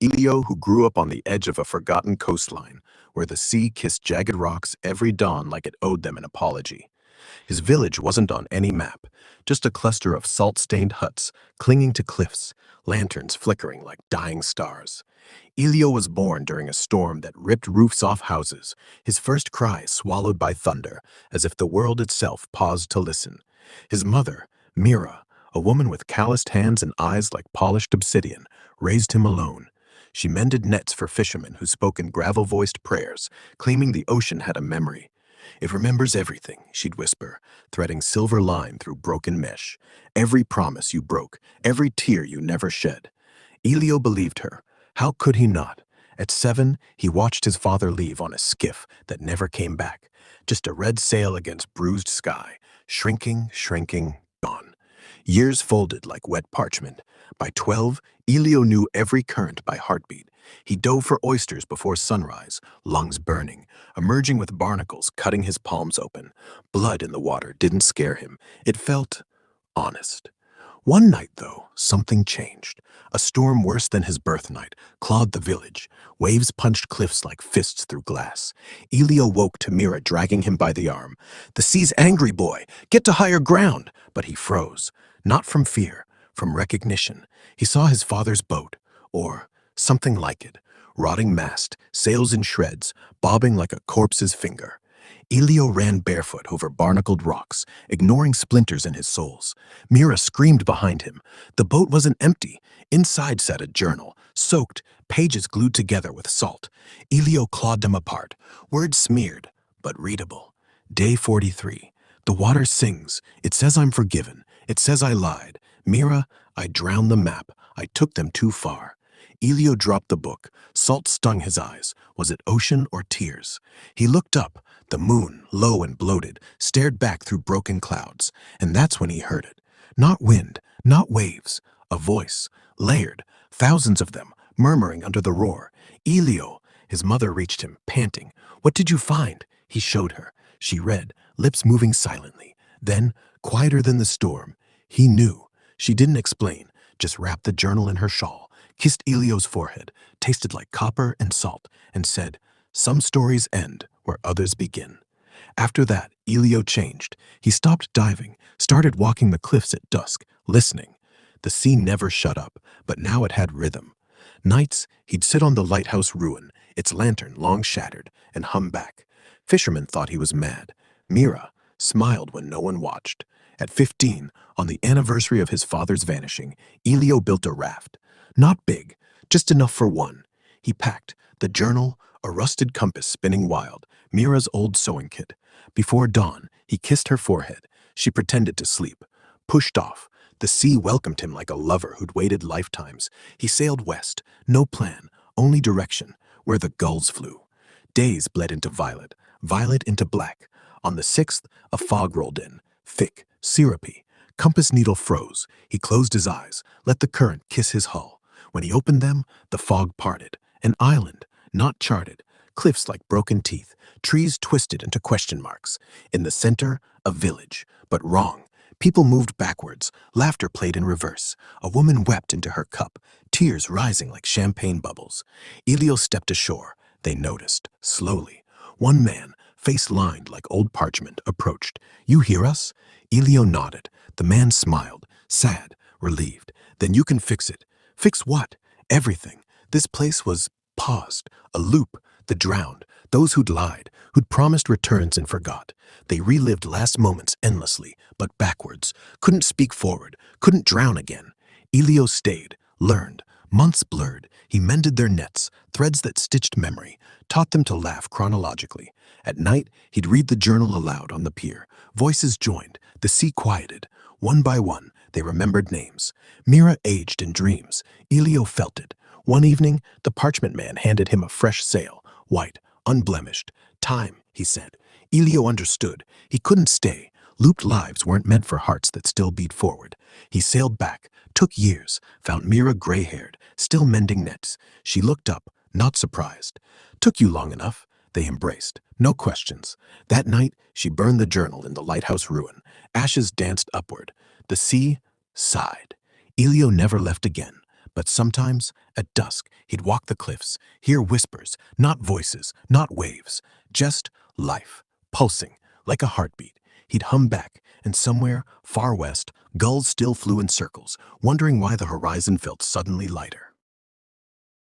Elio, who grew up on the edge of a forgotten coastline, where the sea kissed jagged rocks every dawn like it owed them an apology. His village wasn't on any map, just a cluster of salt-stained huts clinging to cliffs, lanterns flickering like dying stars. Elio was born during a storm that ripped roofs off houses, his first cry swallowed by thunder, as if the world itself paused to listen. His mother, Mira, a woman with calloused hands and eyes like polished obsidian, raised him alone. She mended nets for fishermen who spoke in gravel-voiced prayers, claiming the ocean had a memory. "It remembers everything," she'd whisper, threading silver line through broken mesh. "Every promise you broke, every tear you never shed." Elio believed her. How could he not? At 7, he watched his father leave on a skiff that never came back. Just a red sail against bruised sky, shrinking, shrinking, gone. Years folded like wet parchment. By 12, Elio knew every current by heartbeat. He dove for oysters before sunrise, lungs burning, emerging with barnacles cutting his palms open. Blood in the water didn't scare him. It felt honest. One night, though, something changed. A storm worse than his birth night clawed the village. Waves punched cliffs like fists through glass. Elio woke to Mira dragging him by the arm. "The sea's angry, boy. Get to higher ground." But he froze. Not from fear, from recognition. He saw his father's boat, or something like it. Rotting mast, sails in shreds, bobbing like a corpse's finger. Elio ran barefoot over barnacled rocks, ignoring splinters in his soles. Mira screamed behind him. The boat wasn't empty. Inside sat a journal, soaked, pages glued together with salt. Elio clawed them apart, words smeared, but readable. Day 43. The water sings. It says I'm forgiven. It says I lied. Mira, I drowned the map. I took them too far. Elio dropped the book. Salt stung his eyes. Was it ocean or tears? He looked up. The moon, low and bloated, stared back through broken clouds, and that's when he heard it. Not wind, not waves, a voice, layered, thousands of them, murmuring under the roar. "Elio!" His mother reached him, panting. "What did you find?" He showed her. She read, lips moving silently. Then, quieter than the storm, he knew. She didn't explain, just wrapped the journal in her shawl, kissed Elio's forehead, tasted like copper and salt, and said, "Some stories end where others begin." After that, Elio changed. He stopped diving, started walking the cliffs at dusk, listening. The sea never shut up, but now it had rhythm. Nights, he'd sit on the lighthouse ruin, its lantern long shattered, and hum back. Fishermen thought he was mad. Mira smiled when no one watched. At 15, on the anniversary of his father's vanishing, Elio built a raft. Not big, just enough for one. He packed the journal, a rusted compass spinning wild, Mira's old sewing kit. Before dawn, he kissed her forehead. She pretended to sleep. Pushed off. The sea welcomed him like a lover who'd waited lifetimes. He sailed west. No plan, only direction, where the gulls flew. Days bled into violet, violet into black. On the 6th, a fog rolled in, thick, syrupy. Compass needle froze. He closed his eyes, let the current kiss his hull. When he opened them, the fog parted. An island, not charted. Cliffs like broken teeth, trees twisted into question marks. In the center, a village, but wrong. People moved backwards, laughter played in reverse. A woman wept into her cup, tears rising like champagne bubbles. Elio stepped ashore. They noticed, slowly. One man, face lined like old parchment, approached. "You hear us?" Elio nodded. The man smiled, sad, relieved. "Then you can fix it." "Fix what?" "Everything." This place was paused, a loop, the drowned, those who'd lied, who'd promised returns and forgot. They relived last moments endlessly, but backwards, couldn't speak forward, couldn't drown again. Elio stayed, learned. Months blurred. He mended their nets, threads that stitched memory, taught them to laugh chronologically. At night, he'd read the journal aloud on the pier. Voices joined, the sea quieted. One by one, they remembered names. Mira aged in dreams. Elio felt it. One evening, the parchment man handed him a fresh sail, white, unblemished. "Time," he said. Elio understood. He couldn't stay. Looped lives weren't meant for hearts that still beat forward. He sailed back, took years, found Mira gray-haired, still mending nets. She looked up, not surprised. "Took you long enough." They embraced, no questions. That night, she burned the journal in the lighthouse ruin. Ashes danced upward. The sea sighed. Elio never left again. But sometimes, at dusk, he'd walk the cliffs, hear whispers, not voices, not waves, just life, pulsing like a heartbeat. He'd hum back, and somewhere, far west, gulls still flew in circles, wondering why the horizon felt suddenly lighter.